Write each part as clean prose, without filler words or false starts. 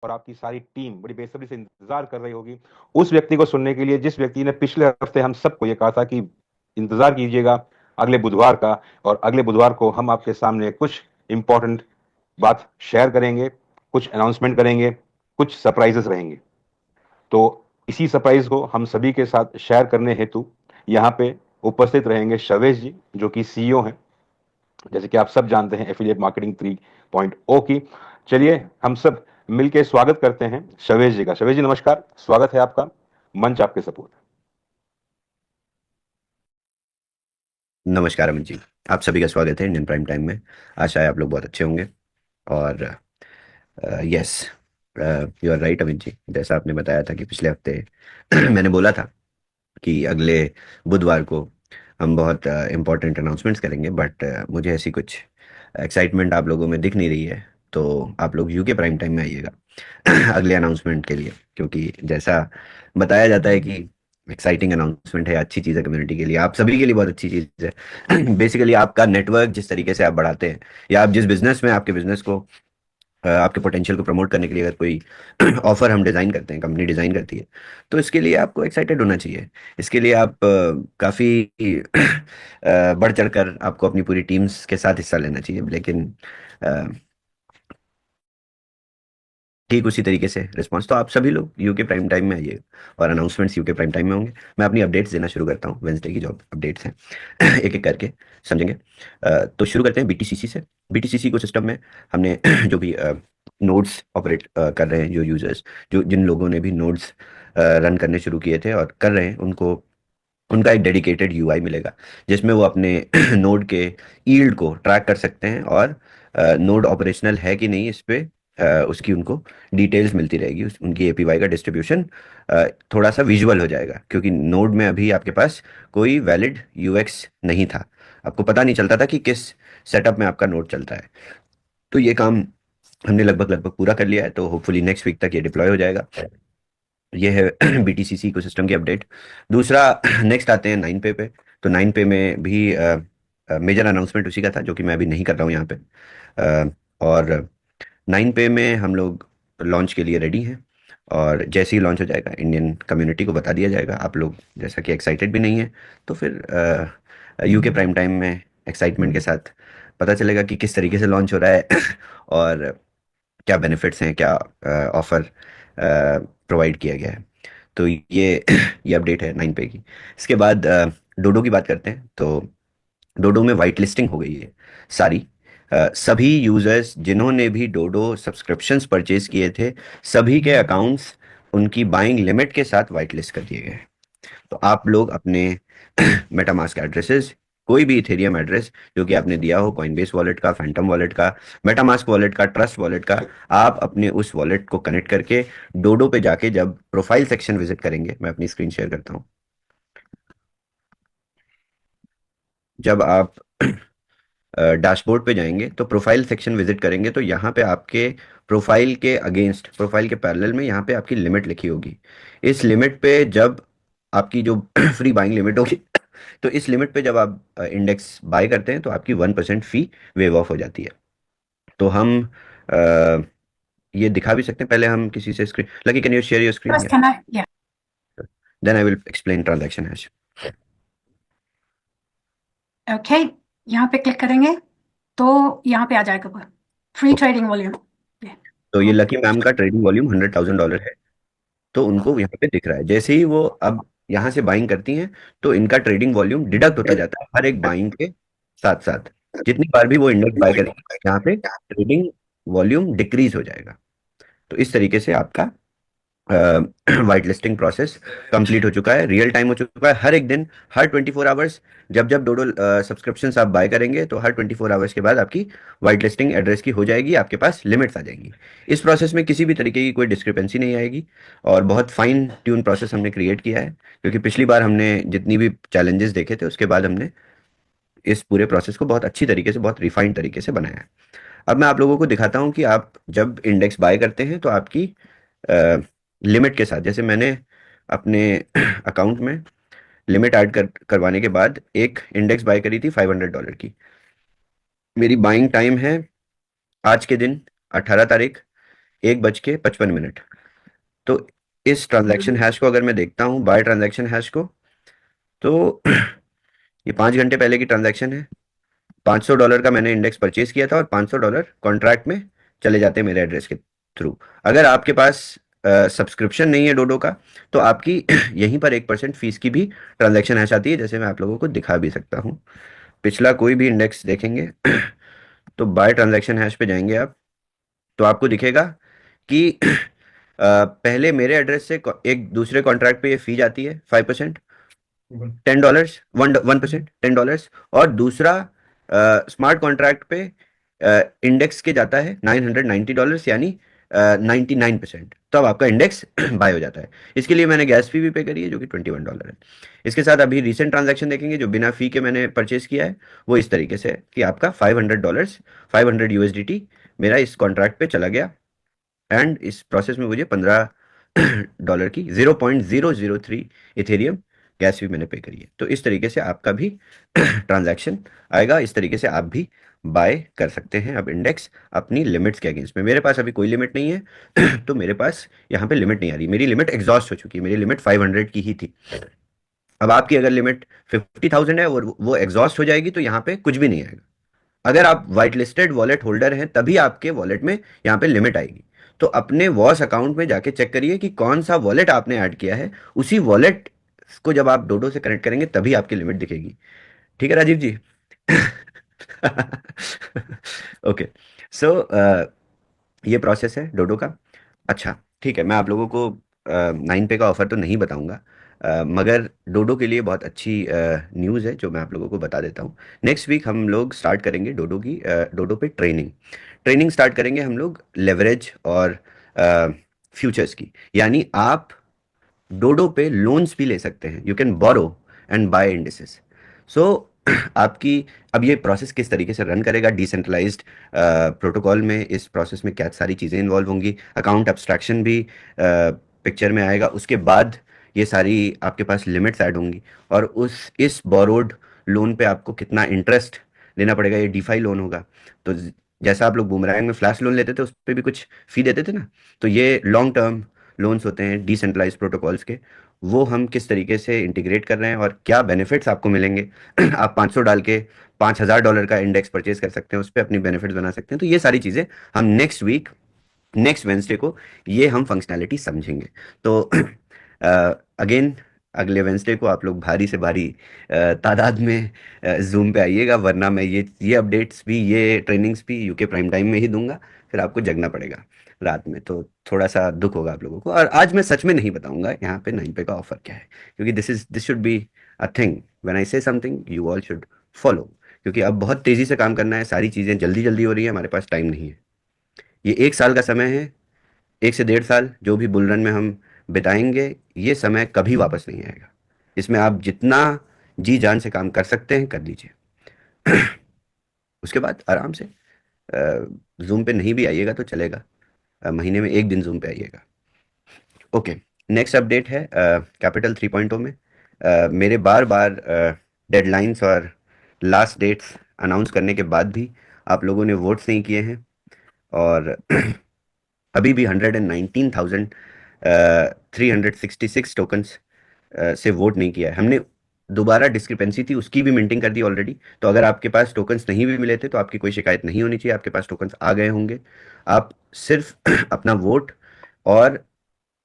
और आपकी सारी टीम बड़ी बेसब्री से इंतजार कर रही होगी उस व्यक्ति को सुनने के लिए जिस व्यक्ति ने पिछले हफ्ते हम सबको ये कहा था कि इंतजार कीजिएगा अगले बुधवार का। और अगले बुधवार को हम आपके सामने कुछ इंपॉर्टेंट बात शेयर करेंगे, कुछ अनाउंसमेंट करेंगे, कुछ सरप्राइजेस रहेंगे। तो इसी सरप्राइज को हम सभी के साथ शेयर करने हेतु यहाँ पे उपस्थित रहेंगे शवेश जी, जो कि सीईओ हैं, जैसे कि आप सब जानते हैं, एफिलिएट मार्केटिंग 3.0 की। चलिए हम सब मिलकर स्वागत करते हैं शवेश जी का। शवेश जी नमस्कार, स्वागत है आपका, मंच आपके सपोर्ट। नमस्कार अमित जी। आप सभी का स्वागत है इंडियन प्राइम टाइम में। आशा है आप लोग बहुत अच्छे होंगे। और yes, you are right Amit ji. जैसा आपने बताया था कि पिछले हफ्ते मैंने बोला था कि अगले बुधवार को हम बहुत इम्पोर्टेंट अनाउंसमेंट्स करेंगे, बट मुझे ऐसी कुछ एक्साइटमेंट आप लोगों में दिख नहीं रही है। तो आप लोग यूके प्राइम टाइम में आइएगा अगले अनाउंसमेंट के लिए, क्योंकि जैसा बताया जाता है कि एक्साइटिंग अनाउंसमेंट है, अच्छी चीज़ है कम्युनिटी के लिए, आप सभी के लिए बहुत अच्छी चीज़ है। बेसिकली आपका नेटवर्क जिस तरीके से आप बढ़ाते हैं, या आप जिस बिजनेस में आपके बिजनेस को आपके पोटेंशियल को प्रमोट करने के लिए अगर कोई ऑफर हम डिज़ाइन करते हैं, कंपनी डिज़ाइन करती है, तो इसके लिए आपको एक्साइटेड होना चाहिए। इसके लिए आप काफ़ी बढ़ चढ़कर आपको अपनी पूरी टीम्स के साथ हिस्सा लेना चाहिए। लेकिन अ, ठीक उसी तरीके से रिस्पॉन्स तो आप सभी लोग यूके प्राइम टाइम में आइए, और अनाउंसमेंट्स यूके प्राइम टाइम में होंगे। मैं अपनी अपडेट्स देना शुरू करता हूँ, वेंसडे की जो अपडेट्स हैं एक एक करके समझेंगे। तो शुरू करते हैं बीटीसीसी से। बीटीसीसी को सिस्टम में हमने जो भी नोड्स ऑपरेट कर रहे हैं, जो यूजर्स, जो जिन लोगों ने भी नोड्स रन करने शुरू किए थे और कर रहे हैं, उनको उनका एक डेडिकेटेड यूआई मिलेगा, जिसमें वो अपने नोड के ईल्ड को ट्रैक कर सकते हैं, और नोड ऑपरेशनल है कि नहीं इस पे उसकी उनको डिटेल्स मिलती रहेगी। उनकी एपीवाई का डिस्ट्रीब्यूशन थोड़ा सा विजुअल हो जाएगा, क्योंकि नोड में अभी आपके पास कोई वैलिड यूएक्स नहीं था। आपको पता नहीं चलता था कि किस सेटअप में आपका नोड चलता है। तो ये काम हमने लगभग लगभग पूरा कर लिया है, तो होपफुली नेक्स्ट वीक तक ये डिप्लॉय हो जाएगा। ये है बीटीसीसी को सिस्टम की अपडेट। दूसरा, नेक्स्ट आते हैं नाइन पे। तो नाइन पे में भी मेजर अनाउंसमेंट उसी का था, जो कि मैं अभी नहीं कर रहा हूँ यहाँ पे। और नाइन पे में हम लोग लॉन्च के लिए रेडी हैं, और जैसे ही लॉन्च हो जाएगा इंडियन कम्युनिटी को बता दिया जाएगा। आप लोग जैसा कि एक्साइटेड भी नहीं है, तो फिर यूके प्राइम टाइम में एक्साइटमेंट के साथ पता चलेगा कि किस तरीके से लॉन्च हो रहा है और क्या बेनिफिट्स हैं, क्या ऑफर प्रोवाइड किया गया है। तो ये ये अपडेट है नाइन पे की। इसके बाद डोडो की बात करते हैं। तो डोडो में वाइट लिस्टिंग हो गई है सारी। सभी यूजर्स जिन्होंने भी डोडो सब्सक्रिप्शंस परचेज किए थे, सभी के अकाउंट्स उनकी बाइंग लिमिट के साथ वाइट लिस्ट कर दिए गए हैं। तो आप लोग अपने मेटामास्क एड्रेसेस, कोई भी इथेरियम एड्रेस जो कि आपने दिया हो, कॉइनबेस वॉलेट का, फैंटम वॉलेट का, मेटामास्क वॉलेट का, ट्रस्ट वॉलेट का, आप अपने उस वॉलेट को कनेक्ट करके डोडो पे जाके जब प्रोफाइल सेक्शन विजिट करेंगे, मैं अपनी स्क्रीन शेयर करता हूँ। जब आप डैशबोर्ड पे जाएंगे तो प्रोफाइल सेक्शन विजिट करेंगे, तो यहाँ पे आपके प्रोफाइल के अगेंस्ट, प्रोफाइल के पैरेलल में यहाँ पे आपकी लिमिट लिखी होगी। इस लिमिट पे जब आपकी जो फ्री बाइंग लिमिट होगी, तो इस लिमिट पे जब आप इंडेक्स बाय करते हैं, तो आपकी 1% फी वेव ऑफ हो जाती है। तो हम अ, ये दिखा भी सकते हैं। पहले हम किसी से screen, Lucky can you share your screen? Yes, can I? Yeah. Then I will explain transaction hash. Okay, यहाँ पे क्लिक करेंगे तो यहाँ पे आ जाएगा वो फ्री ट्रेडिंग वॉल्यूम। तो ये लकी मैम का ट्रेडिंग वॉल्यूम $100,000 है। तो उनको यहाँ पे दिख रहा है, जैसे ही वो अब यहाँ से बाइंग करती हैं, तो इनका ट्रेडिंग वॉल्यूम डिडक्ट होता जाता है हर एक बाइंग के साथ साथ। जितनी बार भी वो इंडेक्स बाय करेंगे, यहाँ पे ट्रेडिंग वॉल्यूम डिक्रीज हो जाएगा। तो इस तरीके से आपका वाइट लिस्टिंग प्रोसेस कंप्लीट हो चुका है, रियल टाइम हो चुका है। हर एक दिन, हर 24 आवर्स, जब जब डोडो सब्सक्रिप्शन आप बाय करेंगे, तो हर 24 आवर्स के बाद आपकी वाइट लिस्टिंग एड्रेस की हो जाएगी, आपके पास लिमिट्स आ जाएंगी। इस प्रोसेस में किसी भी तरीके की कोई डिस्क्रिपेंसी नहीं आएगी, और बहुत फाइन ट्यून प्रोसेस हमने क्रिएट किया है, क्योंकि पिछली बार हमने जितनी भी चैलेंजेस देखे थे, उसके बाद हमने इस पूरे प्रोसेस को बहुत अच्छी तरीके से, बहुत रिफाइंड तरीके से बनाया है। अब मैं आप लोगों को दिखाता हूँ कि आप जब इंडेक्स बाय करते हैं, तो आपकी लिमिट के साथ, जैसे मैंने अपने अकाउंट में लिमिट ऐड करवाने के बाद एक इंडेक्स बाय करी थी $500 की। मेरी बाइंग टाइम है आज के दिन 18 तारीख, 1:55। तो इस ट्रांजैक्शन हैश को अगर मैं देखता हूँ, बाय ट्रांजैक्शन हैश को, तो ये 5 घंटे पहले की ट्रांजैक्शन है। $500 का मैंने इंडेक्स परचेज किया था और $500 कॉन्ट्रैक्ट में चले जाते हैं मेरे एड्रेस के थ्रू। अगर आपके पास सब्सक्रिप्शन नहीं है डोडो का, तो आपकी यहीं पर 1% फीस की भी ट्रांजैक्शन हैश आती है, जैसे मैं आप लोगों को दिखा भी सकता हूँ। पिछला कोई भी इंडेक्स देखेंगे तो बाय ट्रांजैक्शन हैश पे जाएंगे आप, तो आपको दिखेगा कि पहले मेरे एड्रेस से एक दूसरे कॉन्ट्रैक्ट पे ये फी जाती है 5%, $10, 1% $10। और दूसरा स्मार्ट कॉन्ट्रैक्ट पे इंडेक्स के जाता है $990, यानी 99%। तब आपका इंडेक्स बाय हो जाता है। इसके लिए मैंने गैस फी भी पे करी है जो कि $21 है। इसके साथ अभी रिसेंट ट्रांजैक्शन देखेंगे जो बिना फी के मैंने परचेज किया है, वो इस तरीके से है कि आपका $500, 500 USDT मेरा इस कॉन्ट्रैक्ट पे चला गया। एंड इस प्रोसेस में मुझे $15 की 0.003 इथेरियम गैस फी मैंने पे करी है। तो इस तरीके से आपका भी ट्रांजैक्शन आएगा, इस तरीके से आप भी बाय कर सकते हैं अब इंडेक्स अपनी लिमिट्स के अगेंस्ट में। मेरे पास अभी कोई लिमिट नहीं है तो मेरे पास यहाँ पे लिमिट नहीं आ रही, मेरी लिमिट एग्जॉस्ट हो चुकी है, मेरी लिमिट 500 की ही थी। अब आपकी अगर लिमिट 50,000 है और वो एग्जॉस्ट हो जाएगी तो यहाँ पे कुछ भी नहीं आएगा। अगर आप वाइट लिस्टेड वॉलेट होल्डर हैं तभी आपके वॉलेट में यहाँ पे लिमिट आएगी। तो अपने वॉस अकाउंट में जाके चेक करिए कि कौन सा वॉलेट आपने ऐड किया है, उसी वॉलेट को जब आप डोडो से कनेक्ट करेंगे तभी आपकी लिमिट दिखेगी। ठीक है राजीव जी? ओके। सो ये प्रोसेस है डोडो का। अच्छा, ठीक है, मैं आप लोगों को 9 पे का ऑफर तो नहीं बताऊंगा, मगर डोडो के लिए बहुत अच्छी न्यूज़ है जो मैं आप लोगों को बता देता हूँ। नेक्स्ट वीक हम लोग स्टार्ट करेंगे डोडो पे ट्रेनिंग। ट्रेनिंग स्टार्ट करेंगे हम लोग लेवरेज और फ्यूचर्स की, यानी आप डोडो पे लोन्स भी ले सकते हैं। You can borrow and buy indices. So आपकी अब ये प्रोसेस किस तरीके से रन करेगा डिसेंट्रलाइज्ड प्रोटोकॉल में, इस प्रोसेस में क्या सारी चीज़ें इन्वॉल्व होंगी, अकाउंट एब्स्ट्रैक्शन भी पिक्चर में आएगा। उसके बाद ये सारी आपके पास लिमिट्स ऐड होंगी, और इस बोरोड लोन पे आपको कितना इंटरेस्ट देना पड़ेगा, ये डीफाई लोन होगा। तो जैसा आप लोग बूमरैंग में फ्लैश लोन लेते थे उस पर भी कुछ फी देते थे ना, तो ये लॉन्ग टर्म लोन्स होते हैं डिसेंट्रलाइज प्रोटोकॉल्स के। वो हम किस तरीके से इंटीग्रेट कर रहे हैं और क्या बेनिफिट्स आपको मिलेंगे आप 500 डाल के $5,000 का इंडेक्स परचेज कर सकते हैं, उस पर अपनी बेनिफिट्स बना सकते हैं। तो ये सारी चीज़ें हम नेक्स्ट वीक, नेक्स्ट वेंसडे को ये हम फंक्शनैलिटी समझेंगे। तो अगेन अगले वेंसडे को आप लोग भारी से भारी तादाद में जूम पे आइएगा, वरना मैं ये अपडेट्स भी, ये ट्रेनिंग्स भी यूके प्राइम टाइम में ही दूंगा, फिर आपको जगना पड़ेगा रात में, तो थोड़ा सा दुख होगा आप लोगों को। और आज मैं सच में नहीं बताऊंगा यहाँ पे 9 पे का ऑफर क्या है, क्योंकि this should be a thing, when I से something you all should follow. क्योंकि अब बहुत तेजी से काम करना है, सारी चीज़ें जल्दी जल्दी हो रही है, हमारे पास टाइम नहीं है। ये 1 साल का समय है, 1 से 1.5 साल जो भी बुल रन में हम बिताएंगे, ये समय कभी वापस नहीं आएगा। इसमें आप जितना जी जान से काम कर सकते हैं कर लीजिए। उसके बाद आराम से जूम पे नहीं भी आइएगा तो चलेगा, महीने में 1 दिन जूम पे आइएगा। ओके, नेक्स्ट अपडेट है कैपिटल 3.0 में। मेरे बार बार डेडलाइंस और लास्ट डेट्स अनाउंस करने के बाद भी आप लोगों ने वोट्स नहीं किए हैं, और अभी भी 119,366 टोकन्स से वोट नहीं किया है हमने। दोबारा डिस्क्रिपेंसी थी, उसकी भी मिंटिंग कर दी ऑलरेडी। तो अगर आपके पास टोकन्स नहीं भी मिले थे तो आपकी कोई शिकायत नहीं होनी चाहिए, आपके पास टोकन्स आ गए होंगे। आप सिर्फ अपना वोट और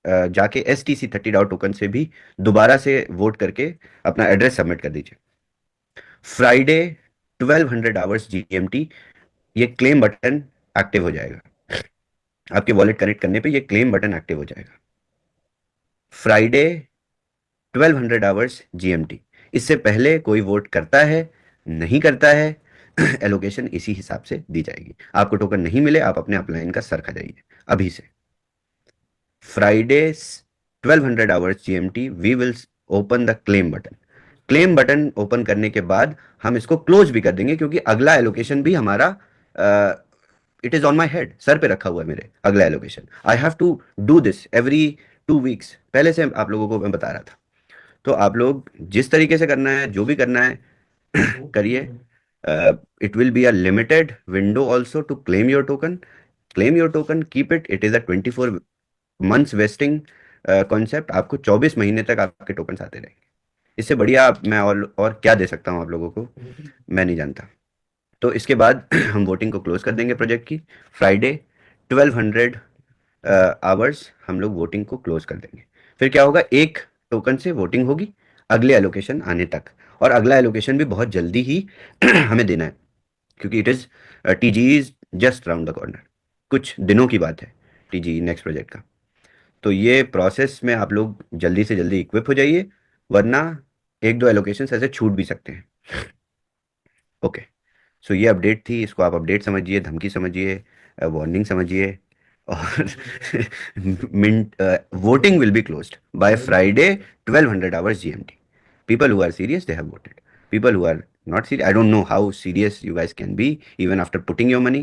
जाके STC30 टोकन से भी दोबारा से वोट करके अपना एड्रेस सबमिट कर दीजिए। फ्राइडे 1200 आवर्स GMT ये क्लेम बटन एक्टिव हो जाएगा। आपके वॉलेट कनेक्ट करने पे ये क्लेम बटन एक्टिव हो जाएगा फ्राइडे 1200 आवर्स GMT। इससे पहले कोई वोट करता है नहीं करता है, एलोकेशन इसी हिसाब से दी जाएगी। आपको टोकन नहीं मिले, आप अपने अपलाइन का सर खा जाइए अभी से। Friday 1200 hours GMT we will open the claim button. Claim button open करने के बाद हम इसको क्लोज भी कर देंगे, क्योंकि अगला एलोकेशन भी हमारा it is on my head, सर पे रखा हुआ है मेरे अगला allocation. I have to do this every 2 weeks, पहले से आप लोगों को मैं बता रहा था। तो आप लोग जिस तरीके से करना है, जो भी करना है करिए। It will be a limited window also to claim your token. Claim your token, keep it, it is a 24 months vesting concept. आपको 24 महीने तक आपके टोकन आते रहेंगे। इससे बढ़िया मैं और क्या दे सकता हूँ आप लोगों को, मैं नहीं जानता। तो इसके बाद हम वोटिंग को क्लोज कर देंगे प्रोजेक्ट की। फ्राइडे 1200 आवर्स हम लोग वोटिंग को क्लोज कर देंगे। फिर क्या होगा, एक टोकन से वोटिंग होगी अगले एलोकेशन आने तक, और अगला एलोकेशन भी बहुत जल्दी ही हमें देना है, क्योंकि it is TG is just round the corner. कुछ दिनों की बात है टीजी नेक्स्ट प्रोजेक्ट का। तो ये प्रोसेस में आप लोग जल्दी से जल्दी इक्विप हो जाइए, वरना एक दो एलोकेशन ऐसे छूट भी सकते हैं। ओके, सो ये अपडेट थी, इसको आप अपडेट समझिए, धमकी समझिए, वार्निंग समझिए। और mint voting will be closed by Friday 1200 hours GMT. People who are serious, they have voted. People who are not serious, I don't know how serious you guys can be even after putting your money.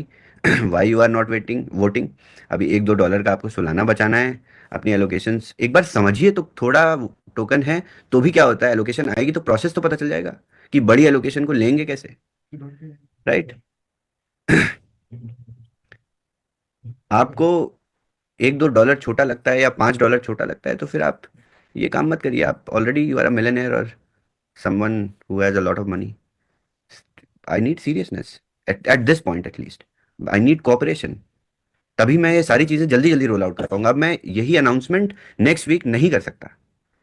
Why you are not voting? अभी $1-2 का आपको सुलाना बचाना है अपनी allocations. एक बार समझिए तो, थोड़ा टोकन है तो भी क्या होता है, एलोकेशन आएगी तो प्रोसेस तो पता चल जाएगा कि बड़ी एलोकेशन को लेंगे कैसे, राइट? आपको $1-2 छोटा लगता है या $5 छोटा लगता है, तो फिर आप ये काम मत करिए। आप already you are a millionaire और someone who has a lot of money. I need seriousness at this point at least. I need cooperation. तभी मैं ये सारी चीजें जल्दी जल्दी रोल आउट कर पाऊंगा। अब मैं यही अनाउंसमेंट नेक्स्ट वीक नहीं कर सकता।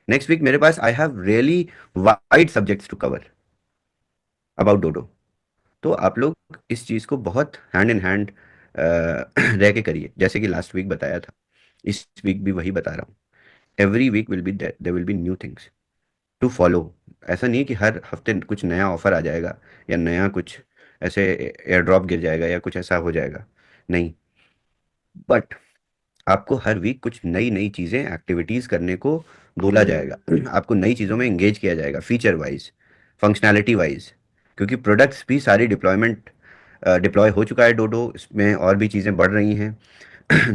नेक्स्ट वीक मेरे पास I have really wide subjects to cover about Dodo. तो आप लोग इस चीज को बहुत हैंड इन हैंड रह के करिए, जैसे कि लास्ट वीक बताया था, इस वीक भी वही बता रहा हूँ। Every week will be there will be new things to follow. ऐसा नहीं है कि हर हफ्ते कुछ नया ऑफर आ जाएगा या नया कुछ ऐसे एयर ड्रॉप गिर जाएगा या कुछ ऐसा हो जाएगा, नहीं। बट आपको हर वीक कुछ नई नई चीज़ें, एक्टिविटीज़ करने को बोला जाएगा। आपको नई चीज़ों में एंगेज किया जाएगा, फीचर वाइज, फंक्शनैलिटी वाइज, क्योंकि प्रोडक्ट्स भी सारी डिप्लॉय हो चुका है डोडो, इसमें और भी चीज़ें बढ़ रही हैं।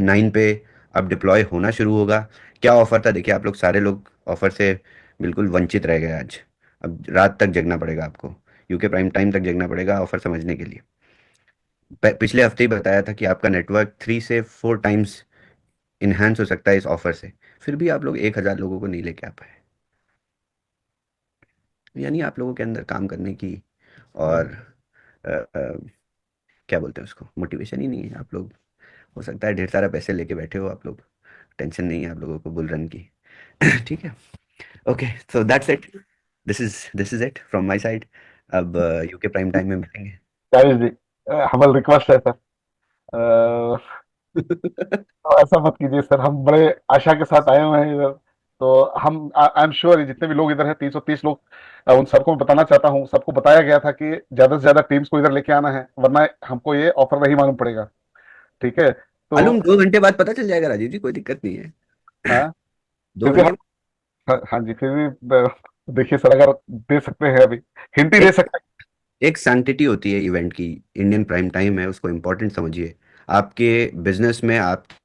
9 पे अब डिप्लॉय होना शुरू होगा। क्या ऑफर था देखिए, आप लोग सारे लोग ऑफर से बिल्कुल वंचित रह गए आज। अब रात तक जगना पड़ेगा आपको, यूके प्राइम टाइम तक जगना पड़ेगा ऑफर समझने के लिए। पिछले हफ्ते ही बताया था कि आपका नेटवर्क 3 से 4 टाइम्स इन्हांस हो सकता है इस ऑफर से, फिर भी आप लोग 1,000 लोगों को नहीं लेके आ पाए। यानी आप लोगों के अंदर काम करने की और अ, अ, क्या बोलते हैं उसको, मोटिवेशन ही नहीं है। आप लोग, हो सकता है ढेर सारा पैसे लेके बैठे हो आप लोग, टेंशन नहीं है आप लोगों को बुल रन की। ठीक है, okay, so that's it. This is it from my side. अब यूके प्राइम टाइम में मिलेंगे। गाइस जी, हमारी रिक्वेस्ट है सर, तो ऐसा मत कीजिए सर, हम बड़े आशा के साथ आए हुए हैं इधर। तो हम, आई एम श्योर जितने भी लोग इधर हैं, 330 लोग, उन सबको मैं बताना चाहता हूँ, सबको बताया गया था कि ज्यादा से ज्यादा टीम्स को इधर लेके आना है, वरना हमको ये ऑफर नहीं मालूम पड़ेगा। ठीक है, तो मालूम 2 घंटे बाद पता चल जाएगा राजीव जी, कोई दिक्कत नहीं है। हाँ, दो फिर भी घंटे हाँ, हाँ जी, फिर भी देखिए सर, अगर दे सकते हैं अभी, हिंट ही दे एक सकते एक सैंक्टिटी होती है इवेंट की, इंडियन प्राइम टाइम है, उसको इम्पोर्टेंट समझिए। आपके बिजनेस में आपकी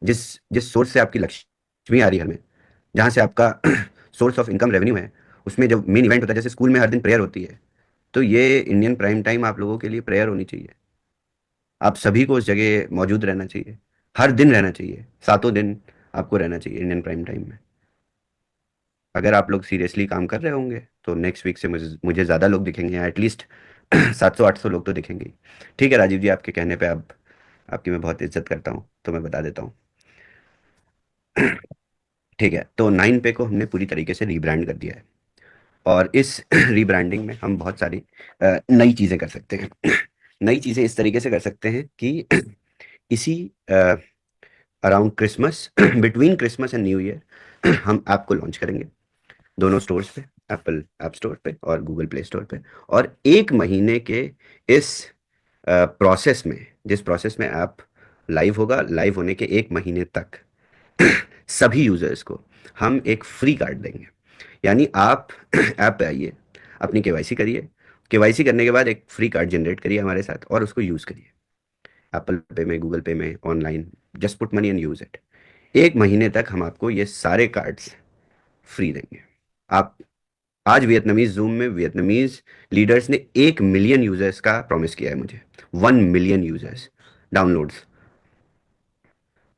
जिस जिस सोर्स से आपकी लक्ष्मी आ रही है घर में, जहाँ से आपका सोर्स ऑफ इनकम रेवेन्यू है, उसमें जब मेन इवेंट होता है, जैसे स्कूल में हर दिन प्रेयर होती है, तो ये इंडियन प्राइम टाइम आप लोगों के लिए प्रेयर होनी चाहिए। आप सभी को उस जगह मौजूद रहना चाहिए, हर दिन रहना चाहिए, 7 दिन आपको रहना चाहिए इंडियन प्राइम टाइम में। अगर आप लोग सीरियसली काम कर रहे होंगे तो नेक्स्ट वीक से मुझे ज़्यादा लोग दिखेंगे, एटलीस्ट 700-800 लोग तो दिखेंगे ही। ठीक है राजीव जी, आपके कहने पे आप, आपकी मैं बहुत इज्जत करता हूँ तो मैं बता देता हूँ। ठीक है, तो 9 पे को हमने पूरी तरीके से रीब्रांड कर दिया है, और इस रीब्रांडिंग में हम बहुत सारी नई चीज़ें कर सकते हैं। नई चीज़ें इस तरीके से कर सकते हैं कि इसी around Christmas, between Christmas and new year हम ऐप को लॉन्च करेंगे दोनों स्टोर्स पे, एप्पल ऐप स्टोर पे और गूगल प्ले स्टोर पे। और 1 महीने के इस प्रोसेस में, जिस प्रोसेस में ऐप लाइव होगा, लाइव होने के 1 महीने तक सभी यूजर्स को हम एक फ्री कार्ड देंगे। यानी आप ऐप पे आइए, अपनी केवाईसी करिए, केवाईसी करने के बाद एक फ्री कार्ड जनरेट करिए हमारे साथ और उसको यूज़ करिए, एप्पल पे में, गूगल पे में, online, just put money and use it. 1 महीने तक हम आपको ये सारे कार्ड्स फ्री देंगे। आप, आज वियतनामीज जूम में वियतनामीज लीडर्स ने 1 मिलियन यूजर्स का प्रॉमिस किया है मुझे, 1 मिलियन यूजर्स। डाउनलोड्स।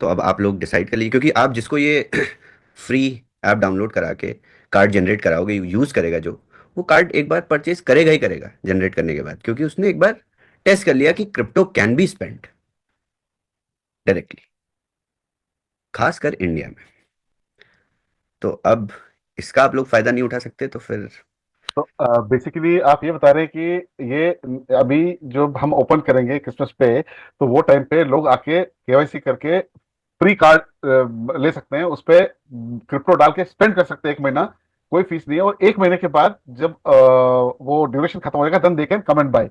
तो अब आप लोग डिसाइड कर लीजिए, क्योंकि आप जिसको ये फ्री ऐप डाउनलोड करा के कार्ड जनरेट कराओगे, यूज करेगा जो, वो कार्ड एक बार परचेज करेगा ही करेगा जनरेट करने के बाद, क्योंकि उसने एक बार टेस्ट कर लिया कि crypto can be spend directly, खासकर इंडिया में। तो अब इसका आप लोग फायदा नहीं उठा सकते तो फिर तो बेसिकली आप ये बता रहे हैं कि ये अभी जो हम ओपन करेंगे क्रिसमस पे, तो वो टाइम पे लोग आके केवाईसी करके फ्री कार्ड ले सकते हैं, उस पे क्रिप्टो डाल के स्पेंड कर सकते हैं 1 महीना, कोई फीस नहीं है, और 1 महीने के बाद जब वो ड्यूरेशन खत्म हो जाएगा then they can come and buy.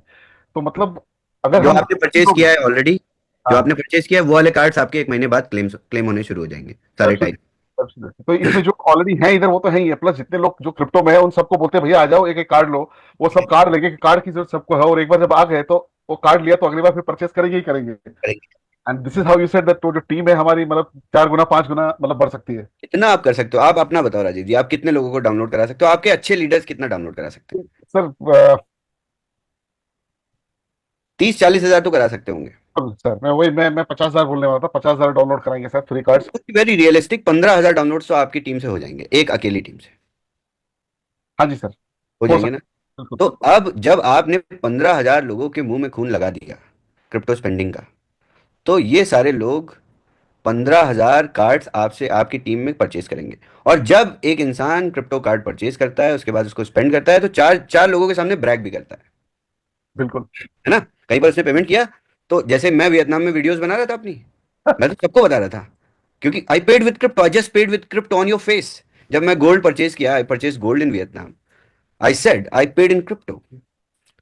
तो मतलब अगर जो हम आपने परचेज किया है ऑलरेडी, जो हाँ, आपने परचेज किया है वो वाले कार्ड्स आपके 1 महीने बाद क्लेम होने शुरू हो जाएंगे सारे टाइम। तो इसमें जो ऑलरेडी है इधर वो तो है ही है, प्लस जितने लोग जो क्रिप्टो में है उन सबको बोलते हैं भैया आ जाओ एक एक कार्ड लो, वो सब कार्ड लेंगे, कार्ड की जरूरत सबको है, और एक बार जब आ गए तो वो कार्ड लिया तो अगली बार फिर परचेस करेंगे ही करेंगे। And this is how you said that तो जो टीम है हमारी मतलब 4 गुना 5 गुना मतलब बढ़ सकती है। कितना आप कर सकते हो? आप अपना बताओ राजीव जी, आप कितने लोगों को डाउनलोड करा सकते हो? आपके अच्छे लीडर्स कितना डाउनलोड करा सकते हैं? सर 30-40 हजार तो करा सकते होंगे। सर मैं 50,000 बोलने वाला था, 50,000 डाउनलोड कराएंगे sir free cards. Very realistic, 15,000 download तो आपकी टीम से हो जाएंगे, एक अकेली टीम से हाँ जी सर, हो हो जाएंगे ना? सकता बिल्कुल। तो अब जब आपने 15,000 लोगों के मुंह में खून लगा दिया क्रिप्टो स्पेंडिंग का, तो ये सारे लोग 15,000 कार्ड्स आपसे आपकी टीम में परचेज करेंगे। और जब एक इंसान क्रिप्टो कार्ड परचेज करता है, उसके बाद उसको स्पेंड करता है, तो चार चार लोगों के सामने ब्रैग भी करता बिल्कुल है ना? कहीं पर उसने पेमेंट किया, तो जैसे मैं वियतनाम में वीडियोस बना रहा था अपनी, मैं तो सबको बता रहा था, क्योंकि I paid with crypto, I just paid with crypto on your face. जब मैं गोल्ड परचेज किया, I purchase gold in Vietnam, I said I paid in crypto.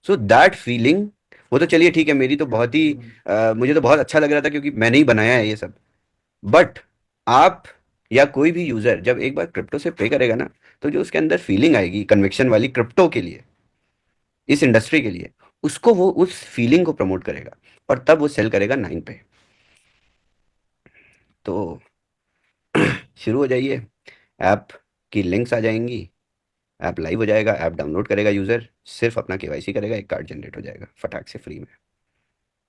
So that feeling, वो तो चलिए ठीक है, मेरी तो बहुत ही मुझे तो बहुत अच्छा लग रहा था क्योंकि मैंने ही बनाया है ये सब। बट आप या कोई भी यूजर जब एक बार क्रिप्टो से पे करेगा ना, तो जो उसके अंदर फीलिंग आएगी कन्विक्शन वाली क्रिप्टो के लिए, इस इंडस्ट्री के लिए, उसको वो उस फीलिंग को प्रमोट करेगा, और तब वो सेल करेगा 9 पे। तो शुरू हो जाइए, ऐप की लिंक्स आ जाएंगी, ऐप लाइव हो जाएगा, ऐप डाउनलोड करेगा यूजर, सिर्फ अपना केवाईसी करेगा, एक कार्ड जनरेट हो जाएगा फटाक से फ्री में,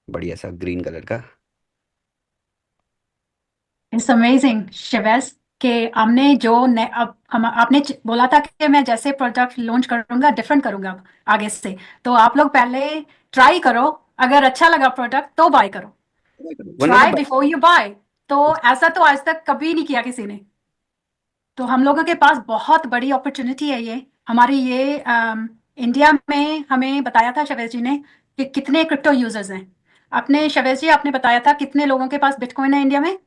बढ़िया सा ग्रीन कलर का। इट्स अमेजिंग शिवेश कि हमने जो अब हम आपने बोला था कि मैं जैसे प्रोडक्ट लॉन्च करूंगा डिफरेंट करूंगा अब आगे से, तो आप लोग पहले ट्राई करो, अगर अच्छा लगा प्रोडक्ट तो बाय करो, वरना ट्राई तो बिफोर यू बाय। तो ऐसा तो आज तक कभी नहीं किया किसी ने। तो हम लोगों के पास बहुत बड़ी अपॉर्चुनिटी है ये हमारी, ये इंडिया में हमें बताया था शवेश जी ने कि कितने क्रिप्टो यूजर्स हैं। आपने शवेश जी आपने बताया था कितने लोगों के पास बिटकॉइन है इंडिया में?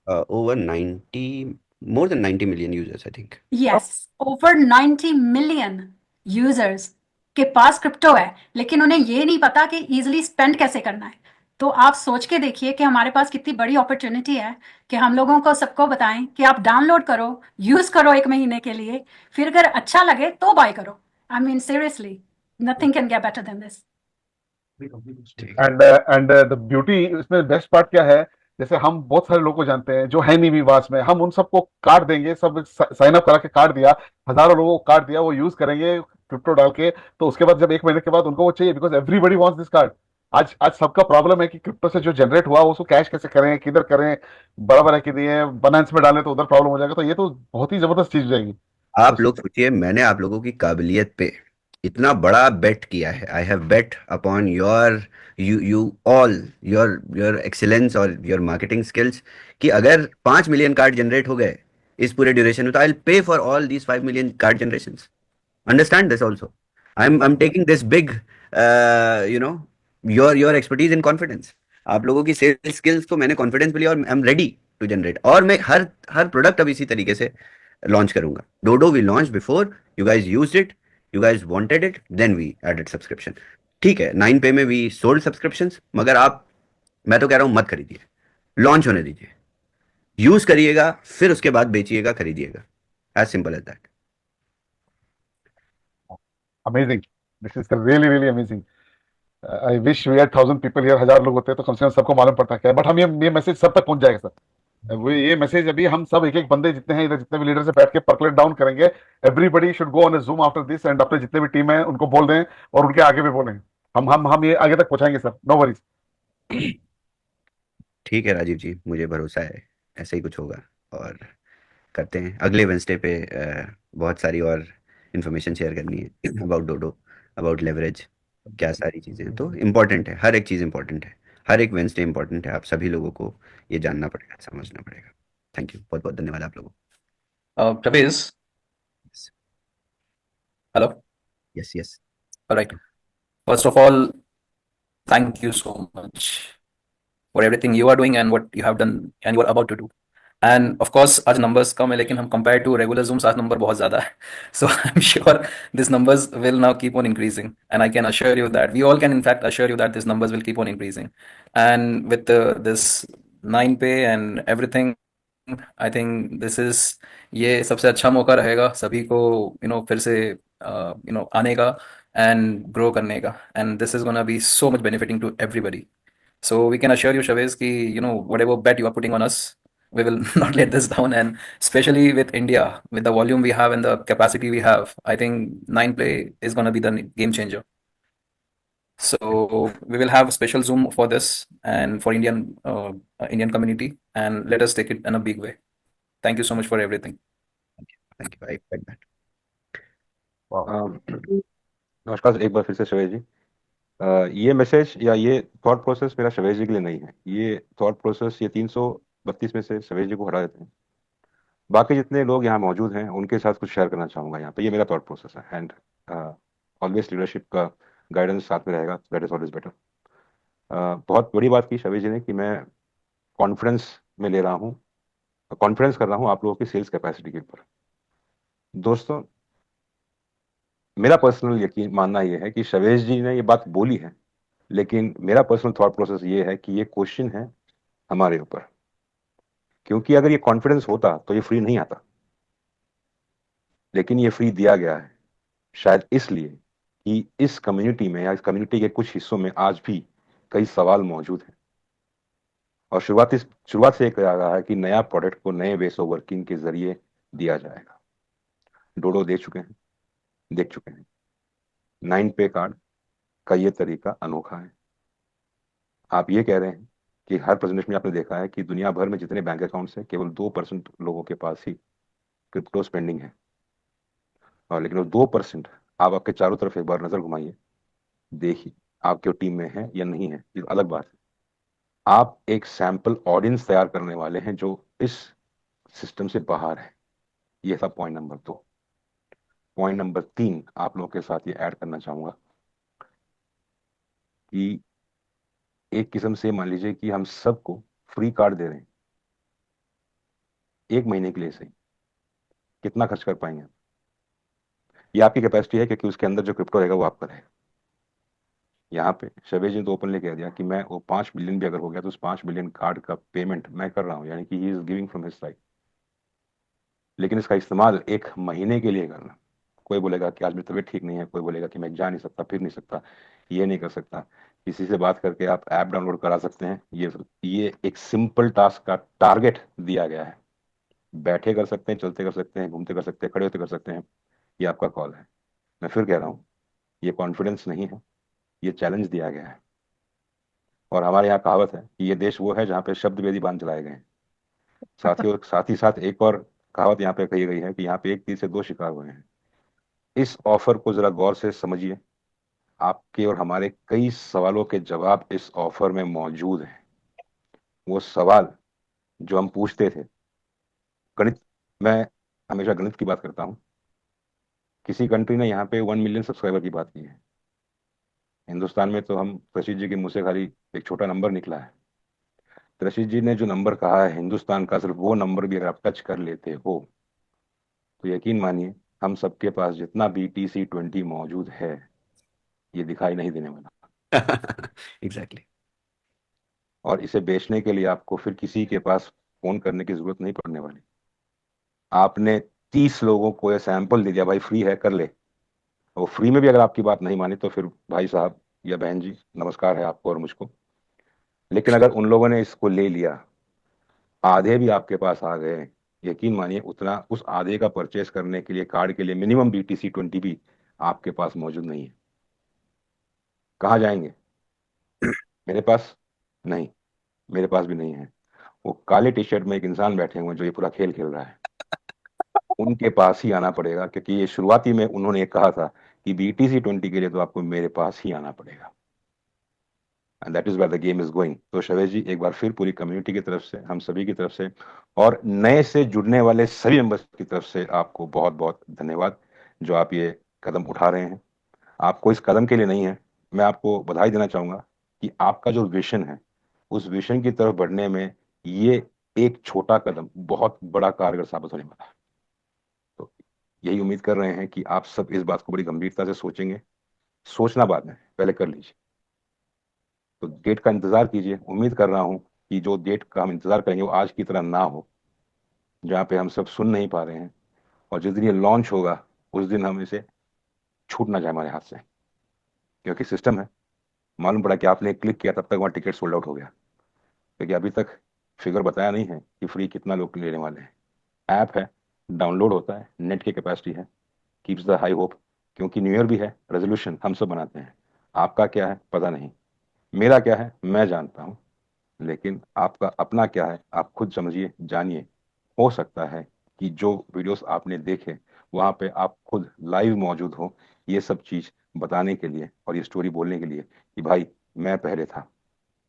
Over 90, more than 90 million users I think. Yes, over 90 million users के पास क्रिप्टो है, लेकिन उन्हें ये नहीं पता कि इजीली स्पेंड कैसे करना है। तो आप सोच के देखिए कि हमारे पास कितनी बड़ी अपॉर्चुनिटी है कि हम लोगों को सबको बताएं कि आप डाउनलोड करो, यूज करो 1 महीने के लिए, फिर अगर अच्छा लगे तो बाय करो। I mean seriously, nothing can get better than this. And the beauty इसमें बेस्ट पार्ट क्या है, जैसे हम बहुत सारे लोगों को जानते हैं जो है नहीं विवास में, हम उन सबको कार्ड देंगे, सब साइन अप करा के कार्ड दिया, हजारों लोगों को कार्ड दिया, वो यूज करेंगे क्रिप्टो डाल के, तो उसके बाद जब 1 महीने के बाद उनको वो चाहिए, because everybody wants this card. आज आज सबका प्रॉब्लम है कि क्रिप्टो से जो जनरेट हुआ उसको कैश कैसे करें, किधर करें, बराबर है कि नहीं है, बाइनेंस में डालें तो उधर प्रॉब्लम हो जाएगा, तो ये तो बहुत ही जबरदस्त चीज हो जाएगी। आप लोग सोचिए, मैंने आप लोगों की काबिलियत पे इतना बड़ा बेट किया है, I have bet upon your you you all your your excellence और योर मार्केटिंग स्किल्स, कि अगर 5 मिलियन कार्ड जनरेट हो गए इस पूरे ड्यूरेशन में, तो I will pay for all these 5 million card generation. Understand this also, I am taking this big you know your expertise in confidence. आप लोगों की सेल्स स्किल्स को मैंने कॉन्फिडेंस पे लिया, और I am ready to generate, और मैं हर हर प्रोडक्ट अब इसी तरीके से लॉन्च करूंगा। Dodo we launch before you guys used it, you guys wanted it, then we added subscription. ठीक है, 9 पे में वी सोल्ड सब्सक्रिप्शंस, मगर आप, मैं तो कह रहा हूं मत खरीदिए, लॉन्च होने दीजिए, यूज करिएगा, फिर उसके बाद बेचिएगा, खरीदिएगा, as simple as that. Amazing, this is really really amazing. I wish we had 1,000 people here, 1,000 लोग होते तो कम से कम सबको मालूम पड़ता क्या है, बट हम ये मैसेज सब तक पहुंच जाएगा सर। वो ये मैसेज अभी हम सब एक एक बंदे जितने हैं इधर, जितने भी लीडर से बैठ के परकुलेट डाउन करेंगे। Everybody should go on a Zoom after this, and अपने जितने भी टीम है उनको बोल दें और उनके आगे भी बोलें। हम ये आगे तक पहुंचाएंगे सर, नो वरीज। ठीक है राजीव जी, मुझे भरोसा है ऐसा ही कुछ होगा। और करते हैं अगले वेंसडे पे। बहुत सारी और इन्फॉर्मेशन शेयर करनी है अबाउट डोडो, अबाउट लेवरेज, क्या सारी चीज़ें हैं। तो इम्पोर्टेंट है, हर एक चीज़ इम्पोर्टेंट है, हर एक वेंसडे इम्पोर्टेंट है। आप सभी लोगों को ये जानना पड़ेगा, समझना पड़ेगा। थैंक यू, बहुत बहुत धन्यवाद आप लोगों Pravesh, को। hello. Yes yes. All right. First of all, thank you so much for everything you are doing and what you have done and you are about to do. And of course, आज numbers कम है लेकिन हम compare to regular Zooms आज number बहुत ज़्यादा है. So I'm sure these numbers will now keep on increasing. And I can assure you that we all can in fact assure you that these numbers will keep on increasing. And with this 9 pay and everything, I think this is ये सबसे अच्छा मौका रहेगा सभी को फिर से आने का एंड ग्रो करने का and this is gonna be so much benefiting to everybody so we can assure you Shavez ki whatever bet you are putting on us we will not let this down and especially with India with the volume we have and the capacity we have I think 9 play is going to be the game changer so we will have a special Zoom for this and for Indian community and let us take it in a big way. Thank you so much for everything. Thank you, I expect that. नमस्कार एक बार फिर से शवेश जी। ये message या ये thought process मेरा शवेश जी के लिए नहीं है। ये थॉट प्रोसेस ये 332 में से शवेश जी को हटा देते हैं। बाकी जितने लोग यहाँ मौजूद हैं उनके साथ कुछ शेयर करना चाहूंगा यहाँ पे। ये मेरा थॉट प्रोसेस है एंड ऑलवेज लीडरशिप का गाइडेंस साथ में रहेगा, दैट इज ऑलवेज बेटर। बहुत बड़ी बात की शवेश जी ने कि मैं कॉन्फिडेंस में ले रहा हूँ, कॉन्फिडेंस कर रहा हूँ आप लोगों की सेल्स कैपेसिटी के ऊपर। दोस्तों, मेरा पर्सनल यकीन मानना यह है कि शवेश जी ने ये बात बोली है, लेकिन मेरा पर्सनल थॉट प्रोसेस ये है कि ये क्वेश्चन है हमारे ऊपर, क्योंकि अगर ये कॉन्फिडेंस होता तो ये फ्री नहीं आता, लेकिन ये फ्री दिया गया है शायद इसलिए कि इस कम्युनिटी में या इस कम्युनिटी के कुछ हिस्सों में आज भी कई सवाल मौजूद हैं। और शुरुआत से कहा गया है कि नया प्रोडक्ट को नए वेस ऑफ वर्किंग के जरिए दिया जाएगा। डोडो देख चुके हैं 9 पे कार्ड का ये तरीका अनोखा है। आप ये कह रहे हैं कि हर प्रेजेंटेशन में आपने देखा है कि दुनिया भर में जितने बैंक अकाउंट्स हैं केवल 2% लोगों के पास ही क्रिप्टो स्पेंडिंग है। और लेकिन वो 2% आप आपके चारों तरफ एक बार नजर घुमाइए, देखिए आपके टीम में है या नहीं है, ये अलग बात है। आप एक सैंपल ऑडियंस तैयार करने वाले हैं जो इस सिस्टम से बाहर है। ये था पॉइंट नंबर 2। पॉइंट नंबर 3 आप लोगों के साथ ये ऐड करना चाहूंगा कि एक किस्म से मान लीजिए कि हम सबको फ्री कार्ड दे रहे हैं 1 महीने के लिए सही, कितना खर्च कर पाएंगे? ये आपकी कैपेसिटी है, क्योंकि उसके अंदर जो क्रिप्टो रहेगा वो आपका रहेगा। यहाँ पे शवेज जी ने तो ओपनली कह दिया कि मैं वो 5 बिलियन भी अगर हो गया तो उस 5 बिलियन कार्ड का पेमेंट मैं कर रहा हूँ, यानी कि he is giving from his side. लेकिन इसका इस्तेमाल 1 महीने के लिए करना। कोई बोलेगा कि आज मेरी तबीयत ठीक नहीं है, कोई बोलेगा कि मैं जा नहीं सकता, फिर नहीं सकता, ये नहीं कर सकता। किसी से बात करके आप ऐप डाउनलोड करा सकते हैं। ये एक सिंपल टास्क का टारगेट दिया गया है। बैठे कर सकते हैं, चलते कर सकते हैं, घूमते कर सकते हैं, खड़े होते कर सकते हैं, ये आपका कॉल है। मैं फिर कह रहा हूँ, ये कॉन्फिडेंस नहीं है, ये चैलेंज दिया गया है। और हमारे यहाँ कहावत है कि ये देश वो है जहाँ पे शब्द वेदी बांध चलाए गए हैं। साथ ही साथ एक और कहावत यहाँ पे कही गई है कि यहाँ पे एक तीर से 2 शिकार हुए हैं। इस ऑफर को जरा गौर से समझिए। आपके और हमारे कई सवालों के जवाब इस ऑफर में मौजूद हैं। वो सवाल जो हम पूछते थे, गणित, मैं हमेशा गणित की बात करता हूँ। किसी कंट्री ने यहाँ पे 1 मिलियन सब्सक्राइबर की बात की है। हिंदुस्तान में तो हम रशीद जी के मुंह से खाली एक छोटा नंबर निकला है। रशीद जी ने जो नंबर कहा है हिंदुस्तान का, सिर्फ वो नंबर भी अगर आप टच कर लेते हो तो यकीन मानिए हम सबके पास जितना भी TC20 मौजूद है ये दिखाई नहीं देने वाला। एग्जैक्टली। और इसे बेचने के लिए आपको फिर किसी के पास फोन करने की जरूरत नहीं पड़ने वाली। आपने 30 लोगों को ये सैंपल दे दिया, भाई फ्री है कर ले। वो फ्री में भी अगर आपकी बात नहीं मानी तो फिर भाई साहब या बहन जी, नमस्कार है आपको और मुझको। लेकिन अगर उन लोगों ने इसको ले लिया, आधे भी आपके पास आ गए, यकीन मानिए उतना उस आधे का परचेस करने के लिए कार्ड के लिए मिनिमम BTC20 भी आपके पास मौजूद नहीं है। कहाँ जाएंगे? मेरे पास नहीं। मेरे पास भी नहीं है। वो काले टी शर्ट में एक इंसान बैठे हुए हैं जो ये पूरा खेल खेल रहा है, उनके पास ही आना पड़ेगा, क्योंकि ये शुरुआती में उन्होंने कहा था कि BTC20 के लिए तो आपको मेरे पास ही आना पड़ेगा, and that is where the game is going. तो शवेश जी, एक बार फिर पूरी कम्युनिटी की तरफ से, हम सभी की तरफ से और नए से जुड़ने वाले सभी मेंबर्स की तरफ से आपको बहुत बहुत धन्यवाद, जो आप ये कदम उठा रहे हैं। आपको इस कदम के लिए नहीं है, मैं आपको बधाई देना चाहूंगा कि आपका जो विजन है, उस विजन की तरफ बढ़ने में ये एक छोटा कदम बहुत बड़ा कारगर साबित होने वाला है। तो यही उम्मीद कर रहे हैं कि आप सब इस बात को बड़ी गंभीरता से सोचेंगे। सोचना बाद में, पहले कर लीजिए। तो डेट का इंतजार कीजिए। उम्मीद कर रहा हूं कि जो डेट का हम इंतजार करेंगे वो आज की तरह ना हो, जहाँ पे हम सब सुन नहीं पा रहे हैं, और जिस दिन ये लॉन्च होगा उस दिन हम इसे छूट ना जाए हमारे हाथ से, क्योंकि सिस्टम है। मालूम पड़ा कि आपने क्लिक किया तब तक वहाँ टिकट सोल्ड आउट हो गया, क्योंकि अभी तक फिगर बताया नहीं है कि फ्री कितना लोग लेने वाले हैं। ऐप है, डाउनलोड होता है, नेट की कैपेसिटी है, कीप्स द हाई होप। क्योंकि न्यू ईयर भी है, रेजोल्यूशन हम सब बनाते हैं। आपका क्या है पता नहीं, मेरा क्या है मैं जानता हूँ, लेकिन आपका अपना क्या है आप खुद समझिए, जानिए। हो सकता है कि जो वीडियोस आपने देखे वहाँ पे आप खुद लाइव मौजूद हो, ये सब चीज़ बताने के लिए और ये स्टोरी बोलने के लिए कि भाई मैं पहले था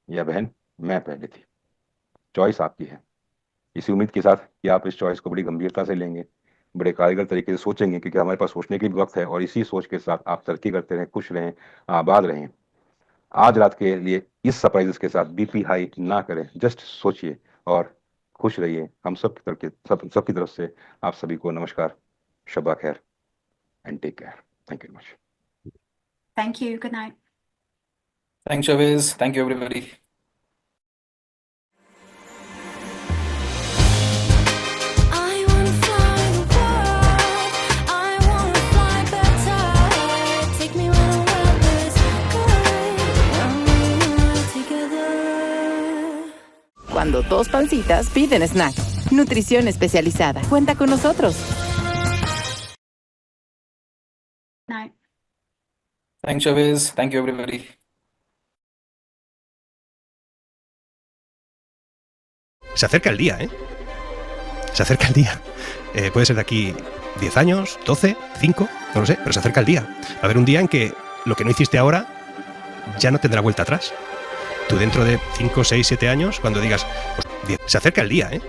या बहन मैं पहले थी। चॉइस आपकी है। इसी उम्मीद के साथ कि आप इस चॉइस को बड़ी गंभीरता से लेंगे, बड़े कारगर तरीके से सोचेंगे, क्योंकि हमारे पास सोचने की भी वक्त है, और इसी सोच के साथ आप तरक्की करते रहें, खुश रहें, आबाद रहें। आज रात के लिए इस सरप्राइजेस के साथ बीपी हाई ना करें, जस्ट सोचिए और खुश रहिए। हम सब की तरफ सबकी तरफ से आप सभी को नमस्कार, शबा खैर and take care. Thank you much. Thank you. Good night. Thanks, Chavez. Thank you, everybody. I wanna fly the world. I wanna fly better. Take me where the weather is good. And we're together. Cuando dos pancitas piden snack. Nutrición especializada. Cuenta con nosotros. Good night. Thanks, Chavez. Thank you, everybody. Se acerca el día, ¿eh? Se acerca el día. Puede ser de aquí 10 años, 12, 5, no lo sé, pero se acerca el día. Va a haber un día en que lo que no hiciste ahora ya no tendrá vuelta atrás. Tú dentro de 5, 6, 7 años, cuando digas, se acerca el día, ¿eh?